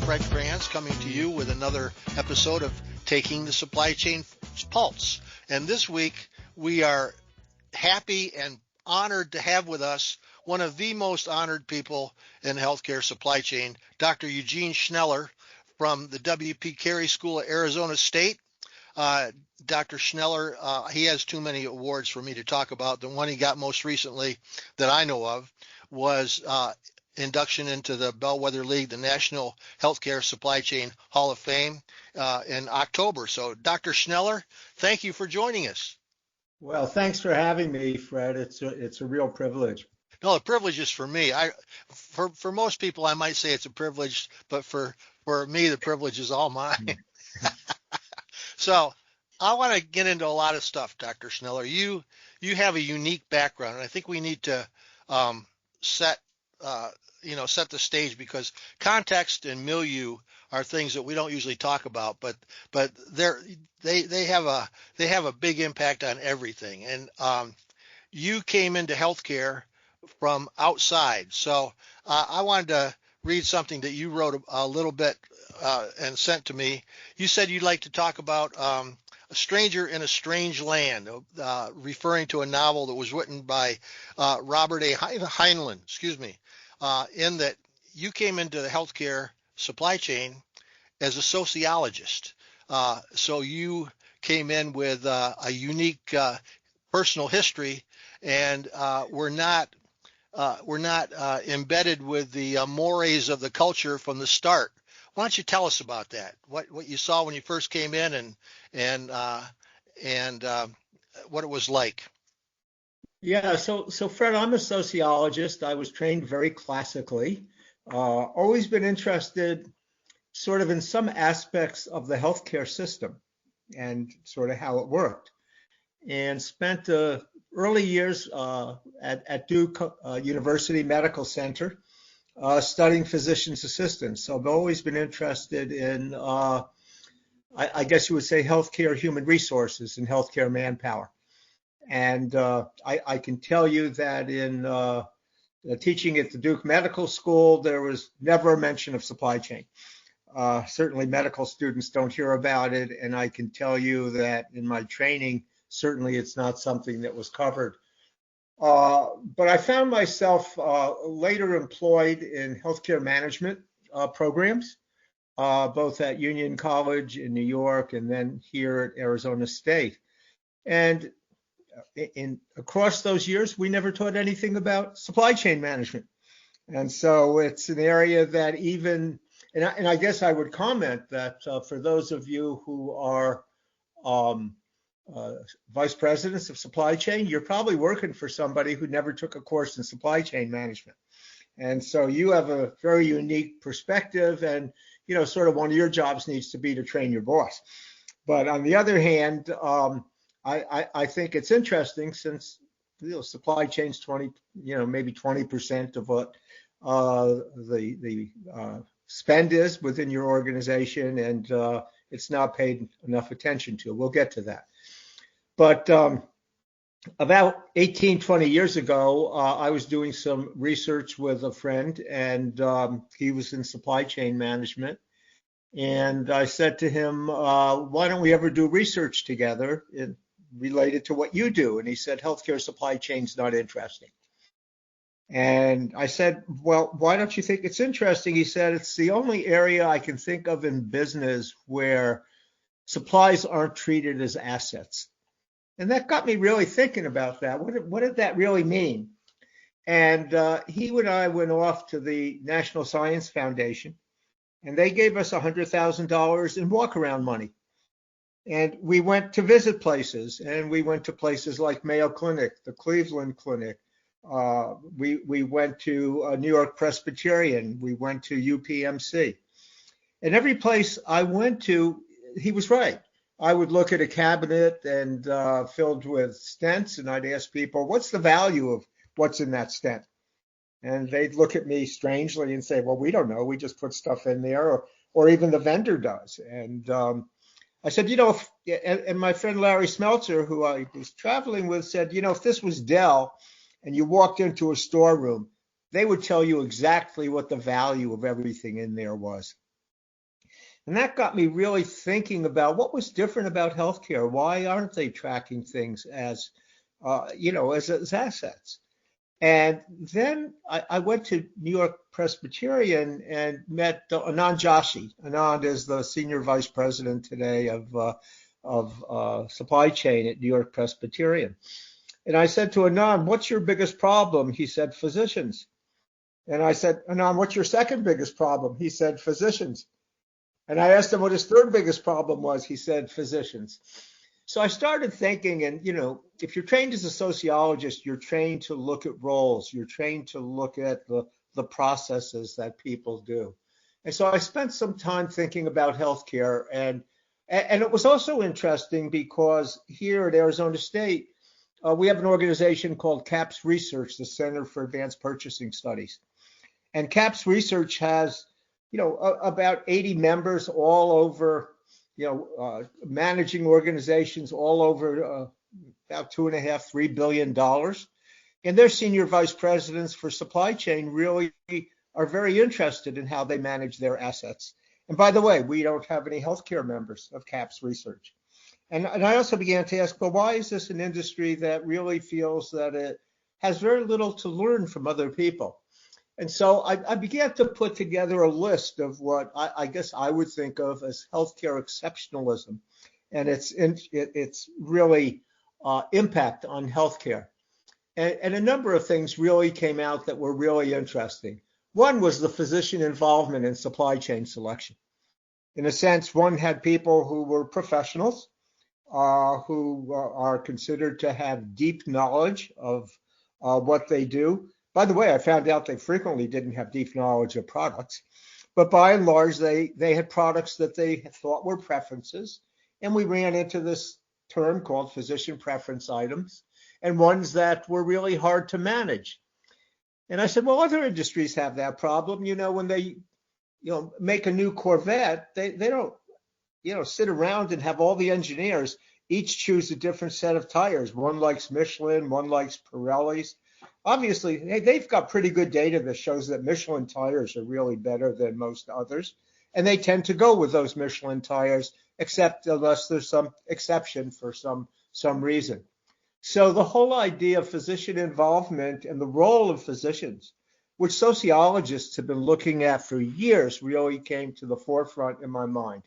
Fred Kranz coming to you with another episode of Taking the Supply Chain Pulse. And this week we are happy and honored to have with us one of the most honored people in healthcare supply chain, Dr. Eugene Schneller from the W.P. Carey School at Arizona State. Dr. Schneller, he has too many awards for me to talk about. The one he got most recently that I know of was induction into the Bellwether League, the National Healthcare Supply Chain Hall of Fame in October. So, Dr. Schneller, thank you for joining us. Well, thanks for having me, Fred. It's a real privilege. No, the privilege is for me. For most people, I might say it's a privilege, but for me, the privilege is all mine. So, I want to get into a lot of stuff, Dr. Schneller. You have a unique background, and I think we need to set the stage, because context and milieu are things that we don't usually talk about, but they have a big impact on everything. And you came into healthcare from outside, so I wanted to read something that you wrote a little bit and sent to me. You said you'd like to talk about A Stranger in a Strange Land, referring to a novel that was written by Robert A. Heinlein, in that you came into the healthcare supply chain as a sociologist. So you came in with a unique personal history, and we're not embedded with the mores of the culture from the start. Why don't you tell us about that? What you saw when you first came in, and what it was like. Yeah, so Fred, I'm a sociologist. I was trained very classically. Always been interested sort of in some aspects of the healthcare system and sort of how it worked. And spent early years at Duke University Medical Center studying physician's assistants. So I've always been interested in, I guess you would say, healthcare human resources and healthcare manpower. And I can tell you that in teaching at the Duke Medical School, there was never a mention of supply chain. Certainly medical students don't hear about it. And I can tell you that in my training, certainly it's not something that was covered. But I found myself later employed in healthcare management programs, both at Union College in New York and then here at Arizona State. And across those years, we never taught anything about supply chain management. And so it's an area that even, and I guess I would comment that for those of you who are vice presidents of supply chain, you're probably working for somebody who never took a course in supply chain management. And so you have a very unique perspective, and, sort of one of your jobs needs to be to train your boss. But on the other hand, I think it's interesting, since supply chain's 20, maybe 20% of what the spend is within your organization, and it's not paid enough attention to. We'll get to that. But about 18, 20 years ago, I was doing some research with a friend, and he was in supply chain management. And I said to him, why don't we ever do research together related to what you do? And he said, healthcare supply chain's not interesting. And I said, well, why don't you think it's interesting? He said, it's the only area I can think of in business where supplies aren't treated as assets. And that got me really thinking about that. What did that really mean? And he and I went off to the National Science Foundation, and they gave us $100,000 in walk-around money. And we went to visit places, and we went to places like Mayo Clinic, the Cleveland Clinic. We went to New York Presbyterian. We went to UPMC. And every place I went to, he was right. I would look at a cabinet and filled with stents, and I'd ask people, what's the value of what's in that stent? And they'd look at me strangely and say, well, we don't know. We just put stuff in there, or even the vendor does. And I said, and my friend Larry Smeltzer, who I was traveling with, said, if this was Dell and you walked into a storeroom, they would tell you exactly what the value of everything in there was. And that got me really thinking about what was different about healthcare. Why aren't they tracking things as, as assets? And then I went to New York Presbyterian and met Anand Joshi. Anand is the senior vice president today of supply chain at New York Presbyterian. And I said to Anand, "What's your biggest problem?" He said, "Physicians." And I said, "Anand, what's your second biggest problem?" He said, "Physicians." And I asked him what his third biggest problem was. He said, "Physicians." So I started thinking, and if you're trained as a sociologist, you're trained to look at roles, you're trained to look at the processes that people do. And so I spent some time thinking about healthcare, and it was also interesting because here at Arizona State, we have an organization called CAPS Research, the Center for Advanced Purchasing Studies. And CAPS Research has, about 80 members all over, managing organizations all over about $2.5–3 billion. And their senior vice presidents for supply chain really are very interested in how they manage their assets. And by the way, we don't have any healthcare members of CAPS Research. And I also began to ask, well, why is this an industry that really feels that it has very little to learn from other people? And so I began to put together a list of what I guess I would think of as healthcare exceptionalism and its really impact on healthcare. And a number of things really came out that were really interesting. One was the physician involvement in supply chain selection. In a sense, one had people who were professionals, who are considered to have deep knowledge of what they do. By the way, I found out they frequently didn't have deep knowledge of products, but by and large, they had products that they thought were preferences. And we ran into this term called physician preference items and ones that were really hard to manage. And I said, well, other industries have that problem. When they, make a new Corvette, they don't, sit around and have all the engineers each choose a different set of tires. One likes Michelin, one likes Pirellis. Obviously, they've got pretty good data that shows that Michelin tires are really better than most others. And they tend to go with those Michelin tires, except unless there's some exception for some reason. So the whole idea of physician involvement and the role of physicians, which sociologists have been looking at for years, really came to the forefront in my mind.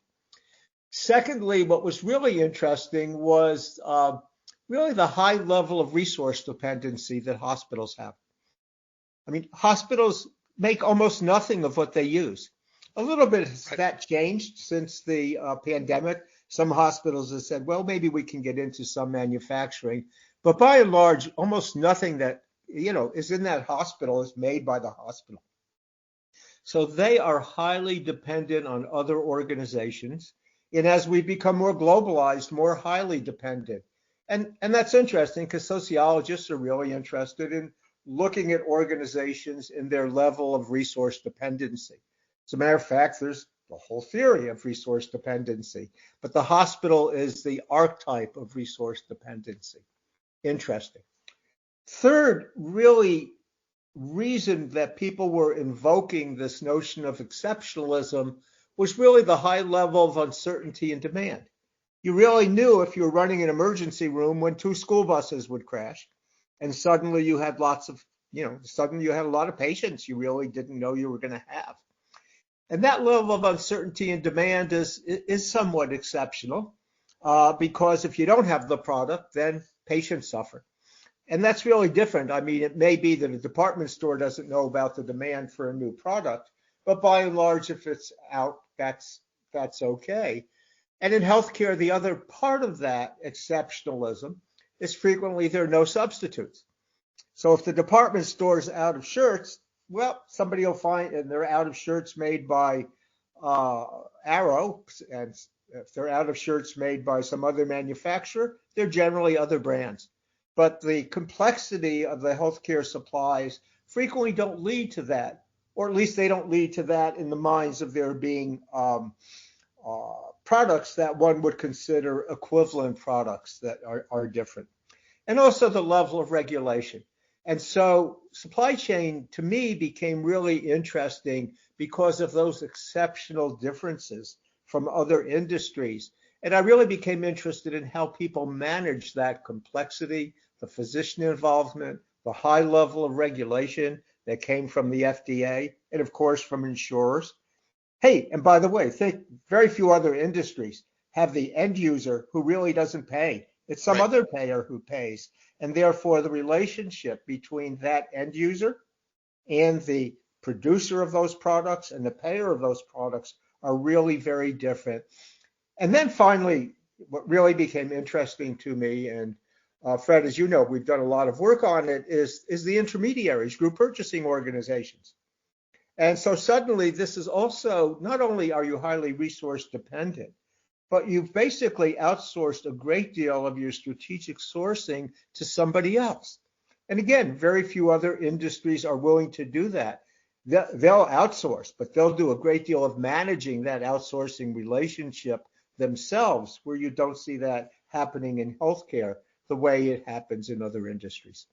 Secondly, what was really interesting was really the high level of resource dependency that hospitals have. I mean, hospitals make almost nothing of what they use. A little bit has that changed since the pandemic. Some hospitals have said, well, maybe we can get into some manufacturing. But by and large, almost nothing that, is in that hospital is made by the hospital. So they are highly dependent on other organizations. And as we become more globalized, more highly dependent. And that's interesting because sociologists are really interested in looking at organizations in their level of resource dependency. As a matter of fact, there's the whole theory of resource dependency, but the hospital is the archetype of resource dependency. Interesting. Third, really reason that people were invoking this notion of exceptionalism was really the high level of uncertainty and demand. You really knew if you were running an emergency room when 2 school buses would crash, and suddenly you had suddenly you had a lot of patients you really didn't know you were going to have. And that level of uncertainty and demand is somewhat exceptional because if you don't have the product, then patients suffer. And that's really different. I mean, it may be that a department store doesn't know about the demand for a new product, but by and large, if it's out, that's okay. And in healthcare, the other part of that exceptionalism is frequently there are no substitutes. So if the department store is out of shirts, well, somebody will find, and they're out of shirts made by Arrow, and if they're out of shirts made by some other manufacturer, they're generally other brands. But the complexity of the healthcare supplies frequently don't lead to that, or at least they don't lead to that in the minds of there being products that one would consider equivalent products that are different. And also the level of regulation. And so supply chain, to me, became really interesting because of those exceptional differences from other industries. And I really became interested in how people manage that complexity, the physician involvement, the high level of regulation that came from the FDA, and of course from insurers. Hey, and by the way, think very few other industries have the end user who really doesn't pay. It's some Right. other payer who pays. And therefore, the relationship between that end user and the producer of those products and the payer of those products are really very different. And then finally, what really became interesting to me, and Fred, as you know, we've done a lot of work on it, is the intermediaries, group purchasing organizations. And so suddenly this is also, not only are you highly resource dependent, but you've basically outsourced a great deal of your strategic sourcing to somebody else. And again, very few other industries are willing to do that. They'll outsource, but they'll do a great deal of managing that outsourcing relationship themselves, where you don't see that happening in healthcare the way it happens in other industries.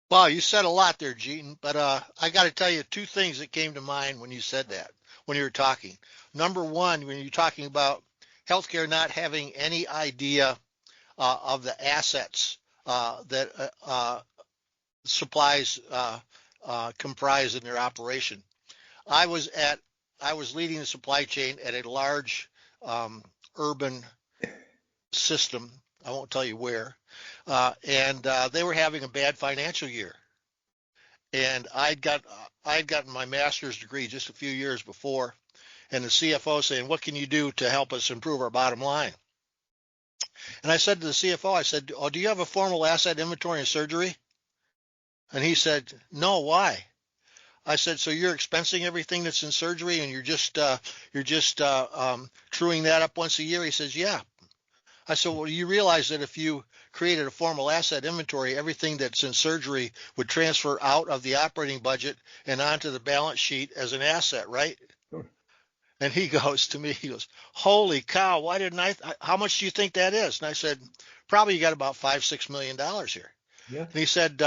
Wow, you said a lot there, Gene, but I got to tell you two things that came to mind when you said that, when you were talking. Number one, when you're talking about healthcare not having any idea of the assets that supplies comprise in their operation. I was at I was leading the supply chain at a large urban system. I won't tell you where, and they were having a bad financial year. And I'd gotten my master's degree just a few years before, and the CFO saying, "What can you do to help us improve our bottom line?" And I said to the CFO, I said, "Oh, do you have a formal asset inventory in surgery?" And he said, "No, why?" I said, "So you're expensing everything that's in surgery, and you're just truing that up once a year?" He says, "Yeah." I said, "Well, you realize that if you created a formal asset inventory, everything that's in surgery would transfer out of the operating budget and onto the balance sheet as an asset, right?" Sure. And he goes to me, he goes, "Holy cow, why didn't how much do you think that is?" And I said, "Probably you got about $5-6 million here." Yeah. And he said,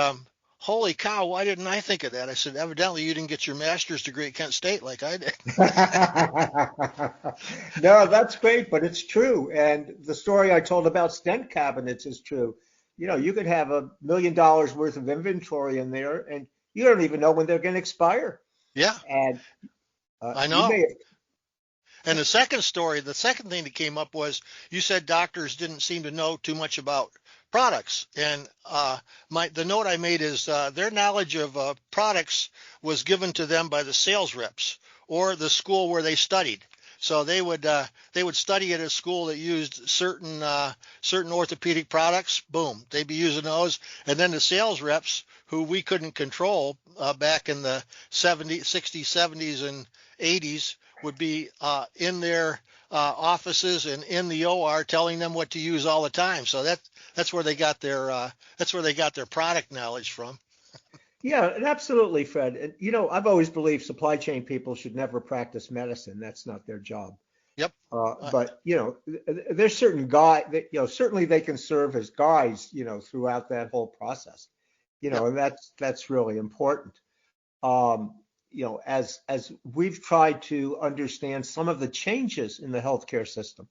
"Holy cow, why didn't I think of that?" I said, "Evidently you didn't get your master's degree at Kent State like I did." No, that's great, but it's true. And the story I told about stent cabinets is true. You could have $1 million worth of inventory in there, and you don't even know when they're going to expire. Yeah, And I you know. may have, And the second thing that came up was you said doctors didn't seem to know too much about products. And the note I made is their knowledge of products was given to them by the sales reps or the school where they studied. So they would study at a school that used certain orthopedic products. Boom, they'd be using those, and then the sales reps who we couldn't control back in the 70s, 60s, 70s, and 80s would be in their offices and in the OR telling them what to use all the time. So that's where they got their product knowledge from. yeah, and absolutely, Fred. And I've always believed supply chain people should never practice medicine. That's not their job. Yep. But there's certain certainly they can serve as guides, throughout that whole process. Yep. And that's really important. As we've tried to understand some of the changes in the healthcare system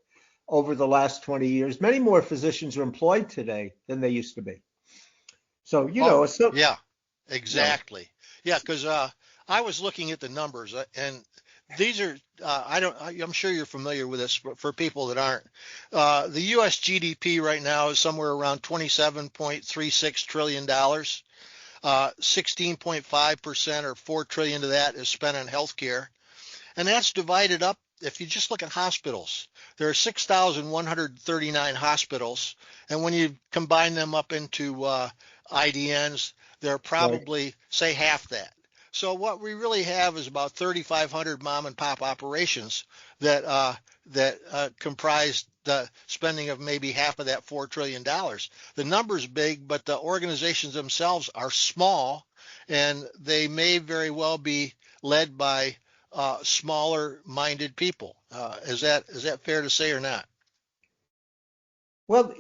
over the last 20 years, many more physicians are employed today than they used to be. So, Oh, so, yeah, you know, exactly. Yeah, because I was looking at the numbers, and these are I'm sure you're familiar with this, but for people that aren't, the U.S. GDP right now is somewhere around $27.36 trillion. 16.5% or 4 trillion of that is spent on healthcare, and that's divided up. If you just look at hospitals, there are 6,139 hospitals, and when you combine them up into IDNs, they're right. probably say half that. So what we really have is about 3,500 mom and pop operations that comprise the spending of maybe half of that $4 trillion. The number's big, but the organizations themselves are small, and they may very well be led by smaller-minded people. Is that fair to say or not? Well,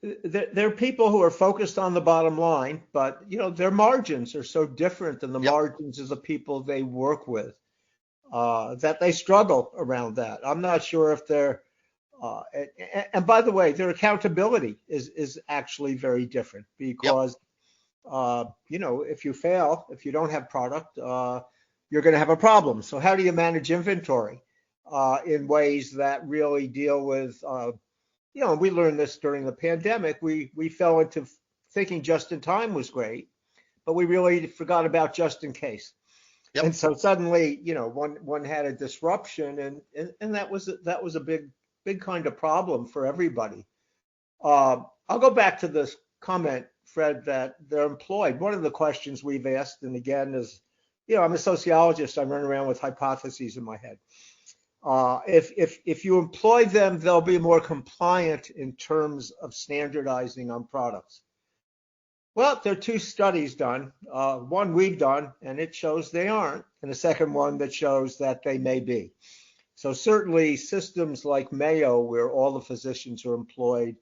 they're people who are focused on the bottom line, but their margins are so different than the Yep. margins of the people they work with. that they struggle around that. I'm not sure if they're, and by the way, their accountability is actually very different Yep. because, if you fail, if you don't have product, you're going to have a problem. So how do you manage inventory in ways that really deal with, we learned this during the pandemic. We fell into thinking just in time was great, but we really forgot about just in case. Yep. And so suddenly, one had a disruption, and that was a big kind of problem for everybody. I'll go back to this comment, Fred, that they're employed. One of the questions we've asked, and again, is, I'm a sociologist. I run around with hypotheses in my head. If you employ them, they'll be more compliant in terms of standardizing on products. Well, there are two studies done. One we've done, and it shows they aren't, and a second one that shows that they may be. So certainly systems like Mayo, where all the physicians are employed,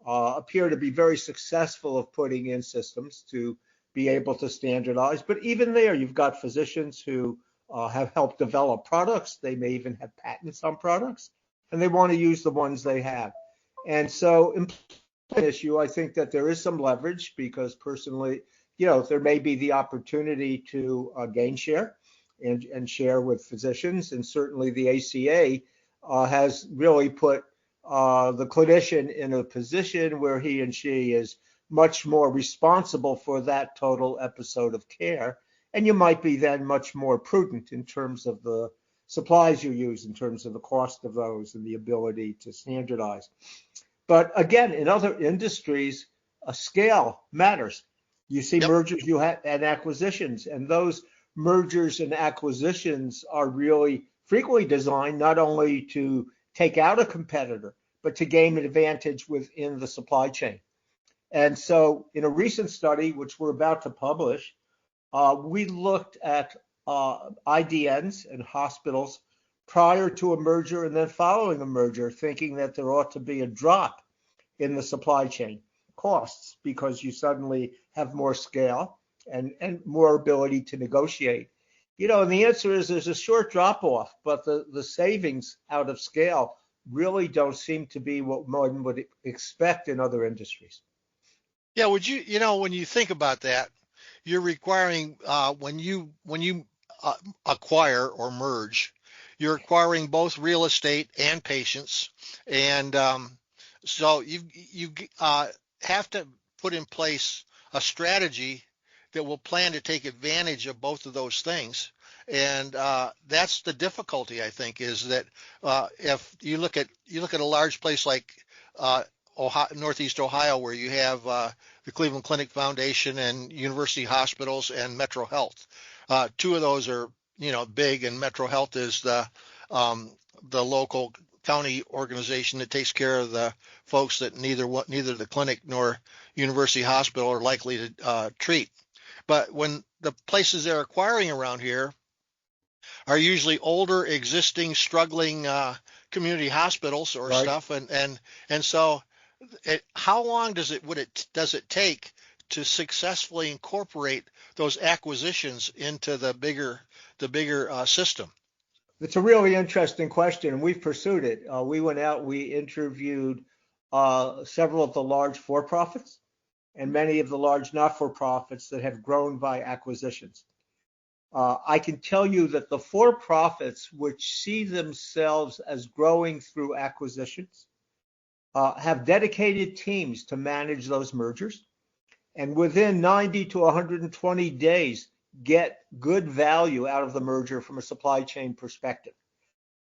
appear to be very successful of putting in systems to be able to standardize. But even there, you've got physicians who have helped develop products. They may even have patents on products, and they want to use the ones they have. And so issue, I think that there is some leverage because personally, there may be the opportunity to gain share and share with physicians. And certainly the ACA has really put the clinician in a position where he and she is much more responsible for that total episode of care. And you might be then much more prudent in terms of the supplies you use, in terms of the cost of those and the ability to standardize. But again, in other industries, scale matters. You see Yep. mergers and acquisitions, and those mergers and acquisitions are really frequently designed not only to take out a competitor, but to gain an advantage within the supply chain. And so in a recent study, which we're about to publish, we looked at IDNs and hospitals prior to a merger and then following a merger, thinking that there ought to be a drop in the supply chain costs because you suddenly have more scale and more ability to negotiate. And the answer is there's a short drop off, but the savings out of scale really don't seem to be what one would expect in other industries. Yeah. When you think about that, you're requiring when you acquire or merge, you're acquiring both real estate and patients, and so you have to put in place a strategy that will plan to take advantage of both of those things. And that's the difficulty, I think, is that if you look at a large place like Ohio, Northeast Ohio, where you have the Cleveland Clinic Foundation and University Hospitals and Metro Health. Two of those are big, and Metro Health is the local county organization that takes care of the folks that neither the clinic nor University Hospital are likely to treat. But when the places they're acquiring around here are usually older, existing, struggling community hospitals or Right. stuff, and so how long does it take to successfully incorporate those acquisitions into the bigger system? It's a really interesting question, and we've pursued it. We went out, we interviewed several of the large for-profits and many of the large not-for-profits that have grown by acquisitions. I can tell you that the for-profits, which see themselves as growing through acquisitions, have dedicated teams to manage those mergers, and within 90 to 120 days, get good value out of the merger from a supply chain perspective.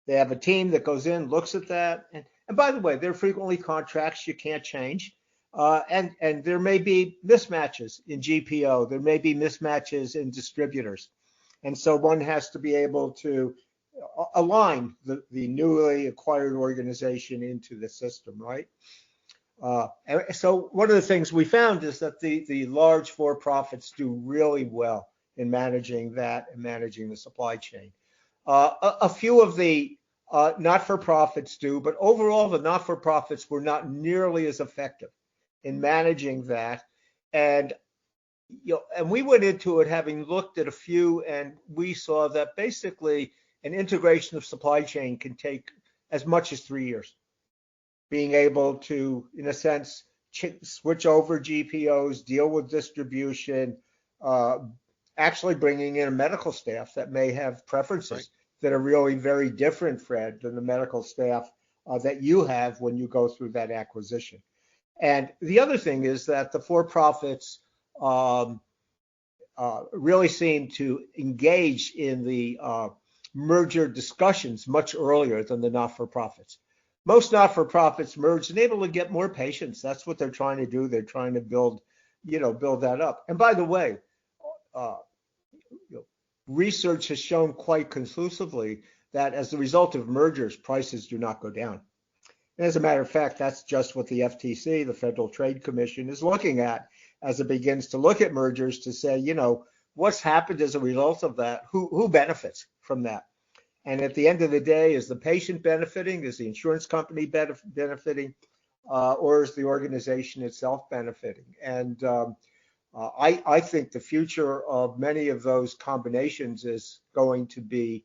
They have a team that goes in, looks at that, and by the way, there are frequently contracts you can't change, and there may be mismatches in GPO, there may be mismatches in distributors, and so one has to be able to align the newly acquired organization into the system, right? So one of the things we found is that the large for-profits do really well in managing that and managing the supply chain. A few of the not-for-profits do, but overall the not-for-profits were not nearly as effective in managing that. And and we went into it having looked at a few, and we saw that basically an integration of supply chain can take as much as 3 years. Being able to, in a sense, switch over GPOs, deal with distribution, actually bringing in a medical staff that may have preferences that are really very different, Fred, than the medical staff that you have when you go through that acquisition. And the other thing is that the for-profits really seem to engage in the merger discussions much earlier than the not-for-profits. Most not-for-profits merge and able to get more patients. That's what they're trying to do. They're trying to build that up. And by the way, research has shown quite conclusively that as a result of mergers, prices do not go down. And as a matter of fact, that's just what the FTC, the Federal Trade Commission, is looking at as it begins to look at mergers to say, what's happened as a result of that? Who benefits from that? And at the end of the day, is the patient benefiting? Is the insurance company benefiting? Or is the organization itself benefiting? And I think the future of many of those combinations is going to be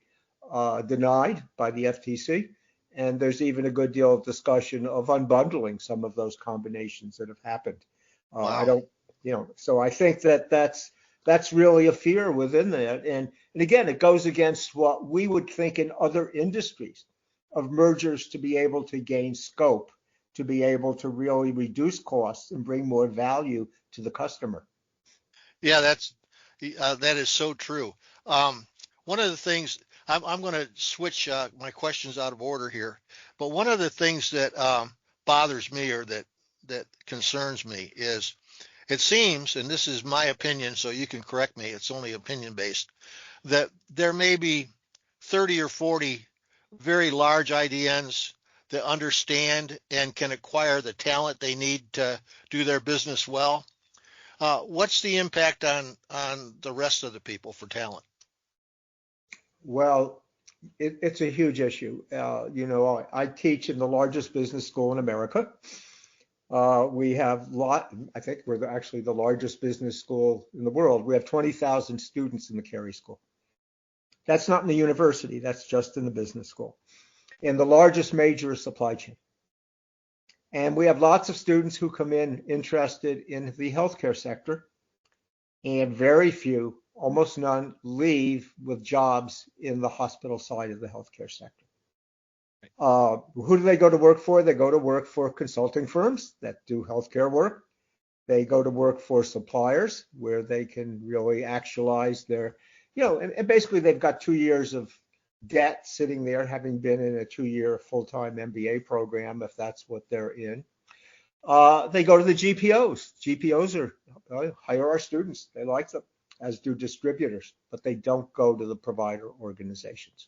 denied by the FTC. And there's even a good deal of discussion of unbundling some of those combinations that have happened. Wow. So I think that's really a fear within that. And again, it goes against what we would think in other industries of mergers to be able to gain scope, to be able to really reduce costs and bring more value to the customer. Yeah, that is so true. One of the things I'm going to switch my questions out of order here, but one of the things that bothers me or that concerns me is it seems, and this is my opinion, so you can correct me, it's only opinion based, that there may be 30 or 40 very large IDNs that understand and can acquire the talent they need to do their business well. What's the impact on the rest of the people for talent? Well, it's a huge issue. I teach in the largest business school in America. We have I think we're actually the largest business school in the world. We have 20,000 students in the Carey School. That's not in the university. That's just in the business school. And the largest major is supply chain. And we have lots of students who come in interested in the healthcare sector, and very few, almost none, leave with jobs in the hospital side of the healthcare sector. Who do they go to work for? They go to work for consulting firms that do healthcare work. They go to work for suppliers where they can really actualize their, and basically they've got 2 years of debt sitting there, having been in a 2-year full-time MBA program, if that's what they're in. They go to the GPOs. GPOs hire our students. They like them, as do distributors, but they don't go to the provider organizations.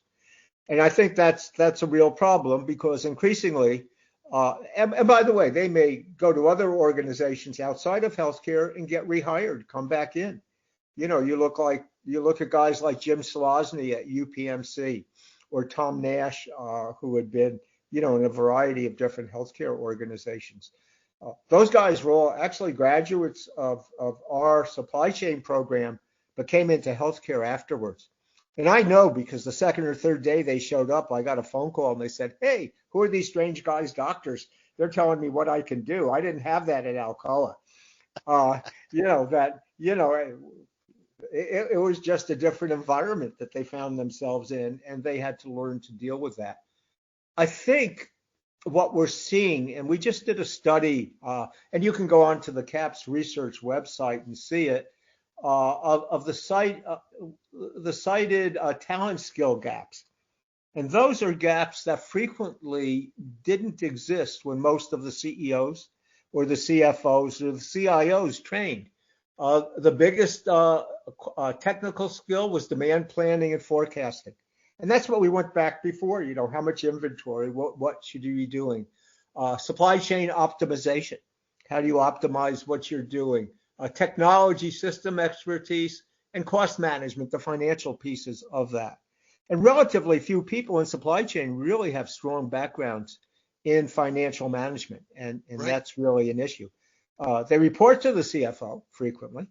And I think that's a real problem because increasingly, and by the way, they may go to other organizations outside of healthcare and get rehired, come back in. You look at guys like Jim Selosny at UPMC or Tom Nash, who had been, in a variety of different healthcare organizations. Those guys were all actually graduates of our supply chain program, but came into healthcare afterwards. And I know because the second or third day they showed up, I got a phone call and they said, "Hey, who are these strange guys, doctors? They're telling me what I can do. I didn't have that at Alcoa." It was just a different environment that they found themselves in, and they had to learn to deal with that. I think what we're seeing, and we just did a study, and you can go onto the CAPS research website and see it, of the cited talent skill gaps. And those are gaps that frequently didn't exist when most of the CEOs or the CFOs or the CIOs trained. The biggest technical skill was demand planning and forecasting. And that's what we went back before, how much inventory, what should you be doing? Supply chain optimization. How do you optimize what you're doing? Technology system expertise and cost management, the financial pieces of that. And relatively few people in supply chain really have strong backgrounds in financial management. And right. That's really an issue. They report to the CFO frequently.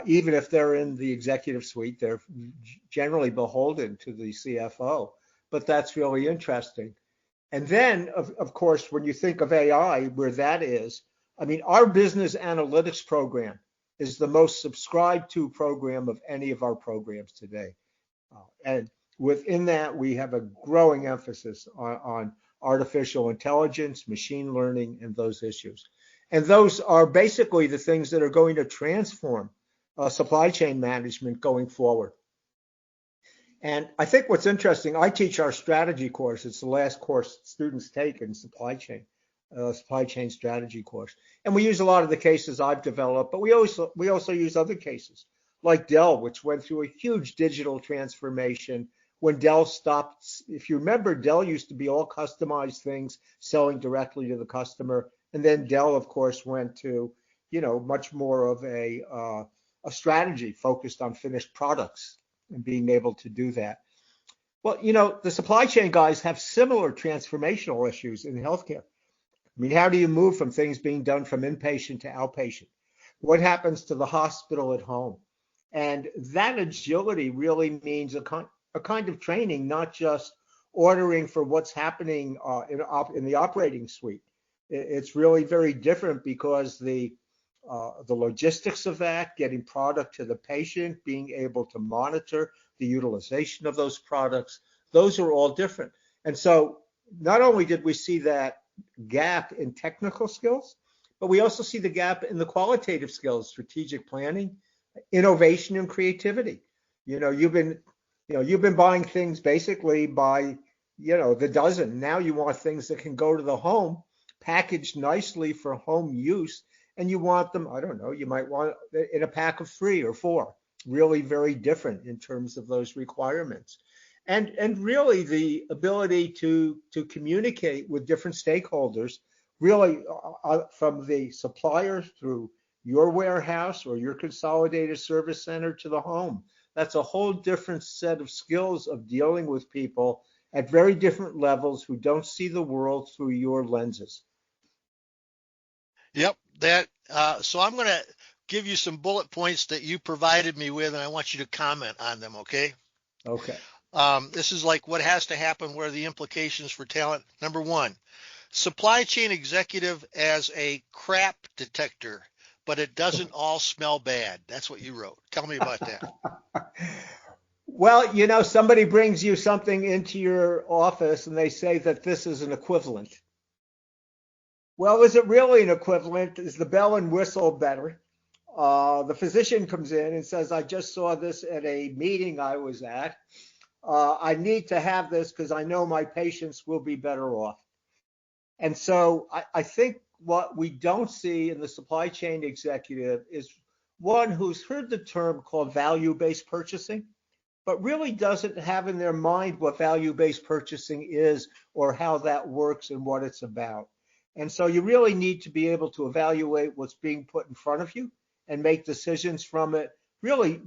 Even if they're in the executive suite, they're generally beholden to the CFO. But that's really interesting. And then, of course, when you think of AI, where that is, I mean, our business analytics program is the most subscribed to program of any of our programs today. And within that, we have a growing emphasis on artificial intelligence, machine learning, and those issues. And those are basically the things that are going to transform supply chain management going forward. And I think what's interesting, I teach our strategy course. It's the last course students take in supply chain strategy course. And we use a lot of the cases I've developed, but we also use other cases like Dell, which went through a huge digital transformation when Dell stopped. If you remember, Dell used to be all customized things, selling directly to the customer. And then Dell, of course, went to, much more of a strategy focused on finished products and being able to do that. Well, the supply chain guys have similar transformational issues in healthcare. I mean, how do you move from things being done from inpatient to outpatient? What happens to the hospital at home? And that agility really means a kind of training, not just ordering for what's happening in the operating suite. It's really very different because the logistics of that, getting product to the patient, being able to monitor the utilization of those products, those are all different. And so not only did we see that gap in technical skills, but we also see the gap in the qualitative skills, strategic planning, innovation, and creativity. You've been buying things basically by, the dozen. Now you want things that can go to the home, packaged nicely for home use, and you want them, I don't know, you might want it in a pack of 3 or 4, really very different in terms of those requirements. And really the ability to communicate with different stakeholders, really from the supplier through your warehouse or your consolidated service center to the home. That's a whole different set of skills of dealing with people at very different levels who don't see the world through your lenses. Yep. So I'm going to give you some bullet points that you provided me with, and I want you to comment on them. Okay. Okay. This is like what has to happen, where the implications for talent. Number 1, supply chain executive as a crap detector, but it doesn't all smell bad. That's what you wrote. Tell me about that. Well, somebody brings you something into your office and they say that this is an equivalent. Well, is it really an equivalent? Is the bell and whistle better? The physician comes in and says, I just saw this at a meeting I was at. I need to have this because I know my patients will be better off. And so I think what we don't see in the supply chain executive is one who's heard the term called value-based purchasing, but really doesn't have in their mind what value-based purchasing is or how that works and what it's about. And so you really need to be able to evaluate what's being put in front of you and make decisions from it. Really,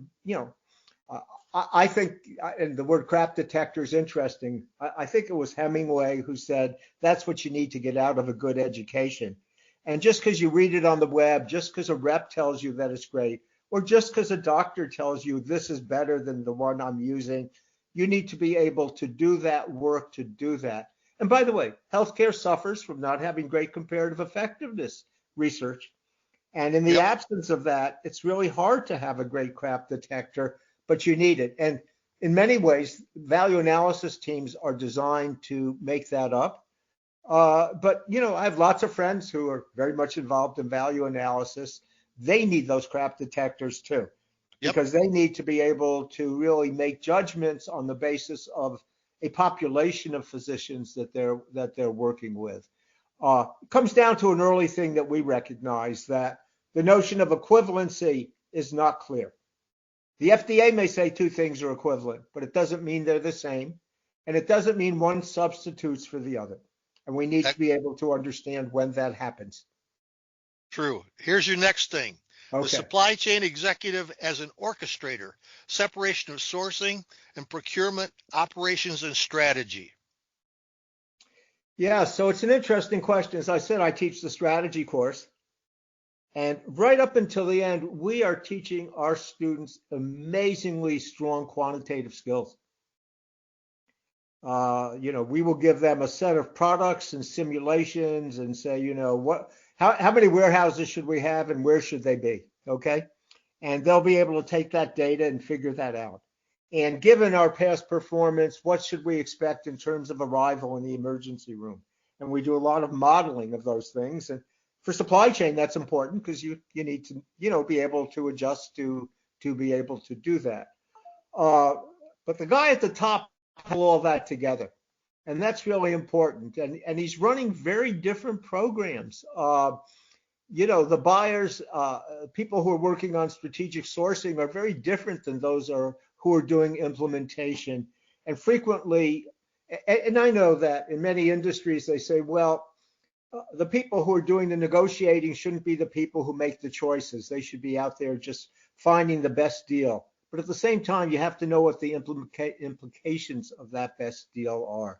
I think, and the word crap detector is interesting. I think it was Hemingway who said that's what you need to get out of a good education. And just because you read it on the web, just because a rep tells you that it's great, or just because a doctor tells you this is better than the one I'm using, you need to be able to do that work to do that. And by the way, healthcare suffers from not having great comparative effectiveness research. And in the Yep. absence of that, it's really hard to have a great crap detector, but you need it. And in many ways, value analysis teams are designed to make that up. But, I have lots of friends who are very much involved in value analysis. They need those crap detectors too, Yep. because they need to be able to really make judgments on the basis of a population of physicians that they're working with. It comes down to an early thing that we recognize, that the notion of equivalency is not clear. The FDA may say two things are equivalent, but it doesn't mean they're the same. And it doesn't mean one substitutes for the other. And we need to be able to understand when that happens. True. Here's your next thing. The Okay. supply chain executive as an orchestrator, separation of sourcing and procurement, operations and strategy. Yeah, so it's an interesting question. As I said, I teach the strategy course. And right up until the end, we are teaching our students amazingly strong quantitative skills. We will give them a set of products and simulations and say, how many warehouses should we have and where should they be? Okay. And they'll be able to take that data and figure that out. And given our past performance, what should we expect in terms of arrival in the emergency room? And we do a lot of modeling of those things. And for supply chain, that's important because you need to, be able to adjust to be able to do that. But the guy at the top pull all that together. And that's really important. And he's running very different programs. The buyers, people who are working on strategic sourcing are very different than those who are doing implementation. And frequently, and I know that in many industries, they say, well, the people who are doing the negotiating shouldn't be the people who make the choices. They should be out there just finding the best deal. But at the same time, you have to know what the implications of that best deal are.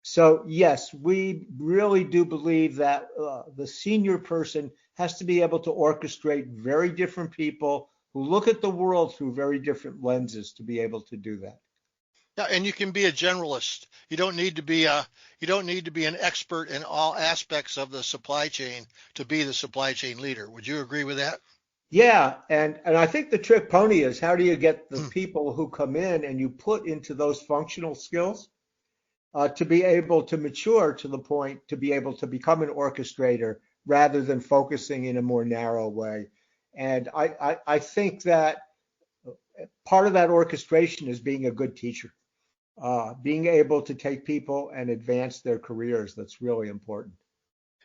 So yes, we really do believe that the senior person has to be able to orchestrate very different people who look at the world through very different lenses to be able to do that. Yeah, and you can be a generalist. You don't need to be an expert in all aspects of the supply chain to be the supply chain leader. Would you agree with that? Yeah, and I think the trick pony is how do you get the people who come in and you put into those functional skills to be able to mature to the point to be able to become an orchestrator rather than focusing in a more narrow way. And I think that part of that orchestration is being a good teacher, being able to take people and advance their careers. That's really important.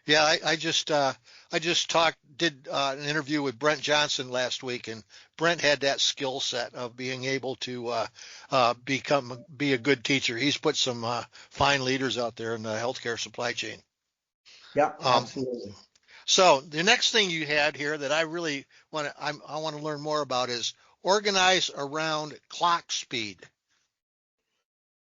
Yeah, I just did an interview with Brent Johnson last week, and Brent had that skill set of being able to be a good teacher. He's put some fine leaders out there in the healthcare supply chain. Yeah, Um, absolutely. so the next thing you had here that I really I want to learn more about is organize around clock speed.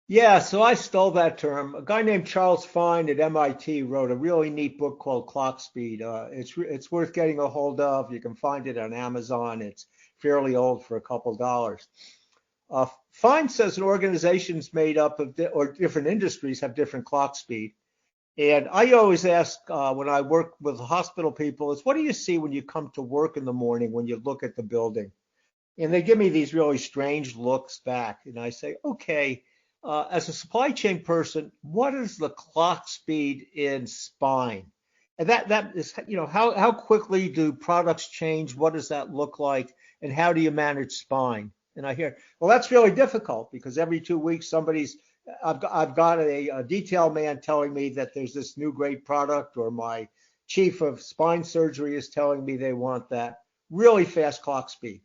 Yeah, so I stole that term. A guy named Charles Fine at MIT wrote a really neat book called Clock Speed. It's worth getting a hold of. You can find it on Amazon. It's fairly old for a couple dollars. Fine says an organization's made up of or different industries have different clock speed. And I always ask when I work with hospital people is what do you see when you come to work in the morning when you look at the building? And they give me these really strange looks back. And I say, okay, as a supply chain person, what is the clock speed in spine? And that is, how quickly do products change? What does that look like? And how do you manage spine? And I hear, well, that's really difficult because every 2 weeks I've got a detail man telling me that there's this new great product, or my chief of spine surgery is telling me they want that. Really fast clock speed.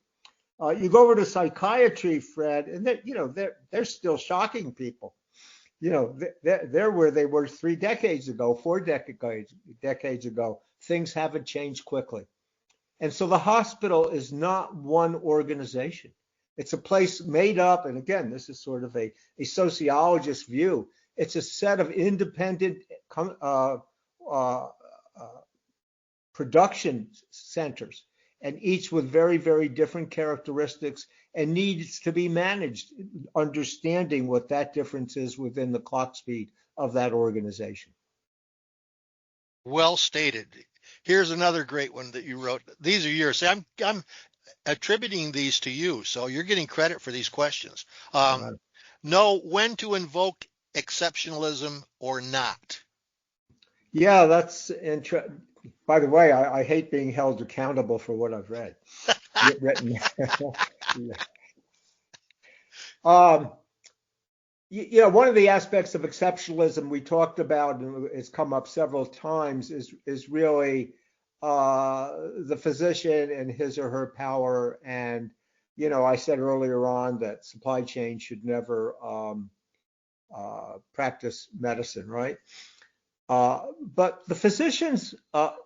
You go over to psychiatry, Fred, and they're still shocking people. They're where they were 3 decades ago, 4 decades ago. Things haven't changed quickly. And so the hospital is not one organization. It's a place made up, and again, this is sort of a sociologist view. It's a set of independent uh, production centers, and each with very, very different characteristics and needs to be managed, understanding what that difference is within the clock speed of that organization. Well stated. Here's another great one that you wrote. These are yours. See, I'm attributing these to you, so you're getting credit for these questions. Right. Know when to invoke exceptionalism or not. Yeah, that's interesting. By the way, I hate being held accountable for what I've read. Written. um, One of the aspects of exceptionalism we talked about, and it's come up several times, is really the physician and his or her power. And I said earlier on that supply chain should never practice medicine, right? But the physicians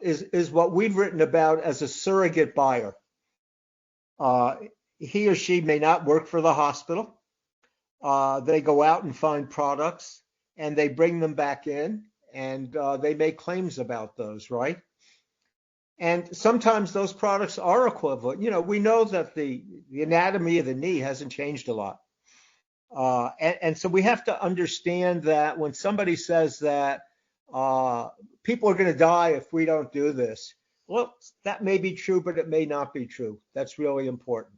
is what we've written about as a surrogate buyer. Uh, he or she may not work for the hospital. They go out and find products and they bring them back in, and they make claims about those, right? And sometimes those products are equivalent. We know that the anatomy of the knee hasn't changed a lot. And so we have to understand that when somebody says that people are going to die if we don't do this, well, that may be true, but it may not be true. That's really important.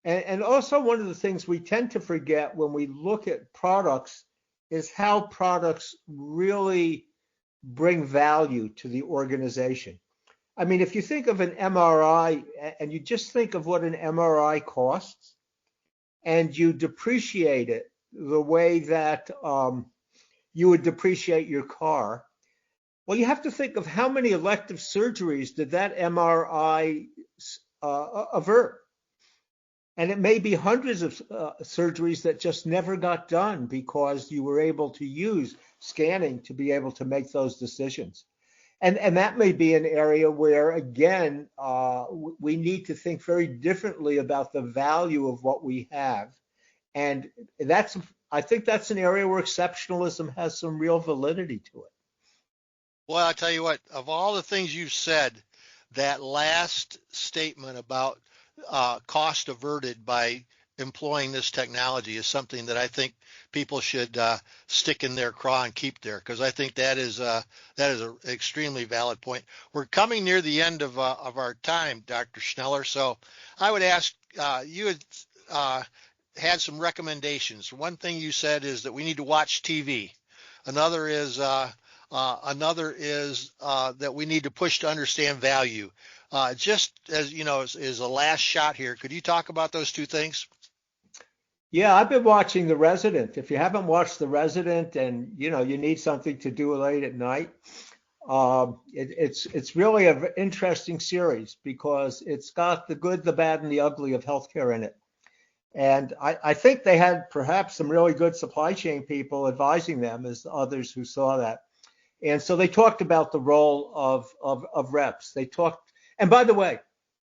And also one of the things we tend to forget when we look at products is how products really bring value to the organization. I mean, if you think of an MRI and you just think of what an MRI costs and you depreciate it the way that you would depreciate your car, well, you have to think of how many elective surgeries did that MRI avert. And it may be hundreds of surgeries that just never got done because you were able to use scanning to be able to make those decisions. And that may be an area where, again, we need to think very differently about the value of what we have. And I think that's an area where exceptionalism has some real validity to it. Well, I'll tell you what, of all the things you've said, that last statement about cost averted by employing this technology is something that I think people should stick in their craw and keep there, because I think that is an extremely valid point. We're coming near the end of our time, Dr. Schneller, so I would ask, you had some recommendations. One thing you said is that we need to watch TV. Another is that we need to push to understand value. Just as you know, is a last shot here. Could you talk about those two things? Yeah, I've been watching The Resident. If you haven't watched The Resident and you need something to do late at night, it's really an interesting series because it's got the good, the bad, and the ugly of healthcare in it. And I think they had perhaps some really good supply chain people advising them as others who saw that. And so they talked about the role of reps. They talked, and by the way,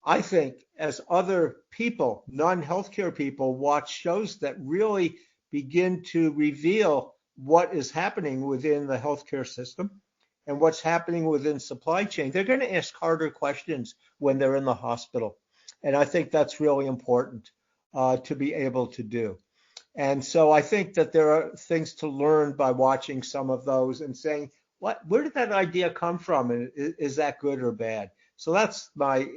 I think as other people, non-healthcare people, watch shows that really begin to reveal what is happening within the healthcare system and what's happening within supply chain, they're going to ask harder questions when they're in the hospital. And I think that's really important to be able to do. And so I think that there are things to learn by watching some of those and saying, where did that idea come from? And is that good or bad? So that's my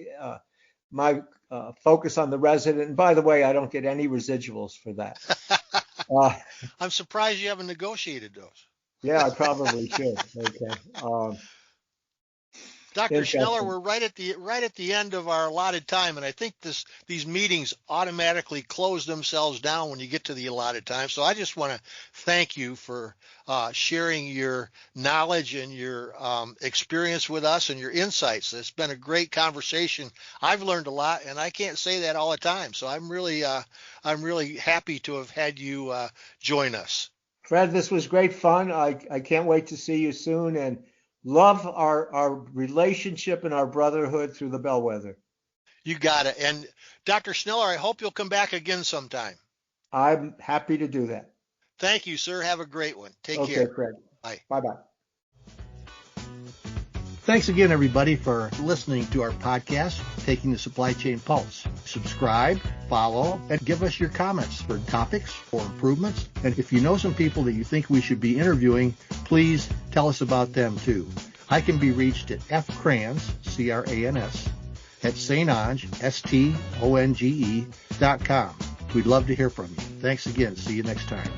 focus on The Resident. And by the way, I don't get any residuals for that. I'm surprised you haven't negotiated those. Yeah, I probably should. Okay. Dr. Schneller, we're right at the end of our allotted time, and I think these meetings automatically close themselves down when you get to the allotted time. So I just want to thank you for sharing your knowledge and your experience with us and your insights. It's been a great conversation. I've learned a lot, and I can't say that all the time. So I'm really happy to have had you join us. Fred, this was great fun. I can't wait to see you soon, and love our relationship and our brotherhood through the bellwether. You got it. And Dr. Schneller, I hope you'll come back again sometime. I'm happy to do that. Thank you, sir. Have a great one. Take care. Okay, Fred. Bye. Bye-bye. Thanks again, everybody, for listening to our podcast, Taking the Supply Chain Pulse. Subscribe, follow, and give us your comments for topics or improvements. And if you know some people that you think we should be interviewing, please tell us about them too. I can be reached at fcrans, C-R-A-N-S, at stonge, STONGE.com. We'd love to hear from you. Thanks again. See you next time.